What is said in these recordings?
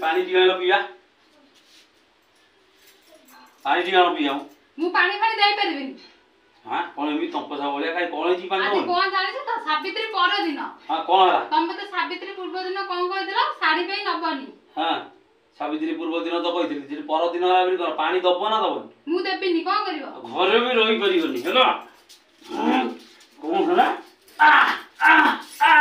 पानी दिया पिया पानी दिया पिया मु पानी फानी दे परबिनी। हां कोन भी तंपसा बोलिया काई कोन जी पानी आज कोन जाने छ त सावित्री पर दिन। हां कोन हला तमे त सावित्री पूर्व दिन कोन कहि दिला साड़ी पे नबनी। हां सावित्री पूर्व दिन तो कहिथिली जे पर दिन हला भी पानी दबो ना दबो मु देबिनी कोन करिवो घर भी रही परिबनी हेलो कोन हला आ आ आ आ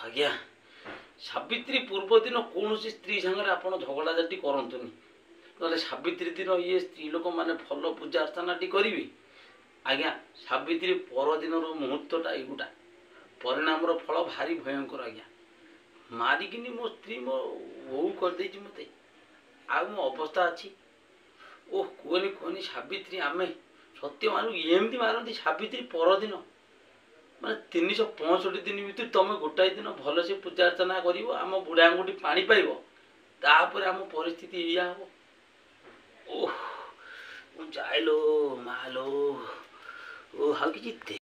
आज्ञा सावित्री पूर्व दिन कौन स्त्री सागर आप झगड़ा झाटी करतुनि ना सावित्री दिन ये स्त्री लोक मैंने भल पूजा अर्चना टी करेंगे आज्ञा सावित्री पर दिन मुहूर्तटा युटा परिणाम फल भारी भयंकर आज्ञा मारिकिनी मो स्त्री मो बो करदे मत आ मो अवस्था अच्छी ओह कहनी कहनी सावित्री आम सत्य मानू एमती मारती सावित्री पर दिन माने 365 दिन भर तुम गोटाए दिन भल से पूजा अर्चना कर आम बुढ़ा आंगुठी पानी पाइब तापर आम परिस्थिति या हम ओह जाइलो मालो ओ हा कि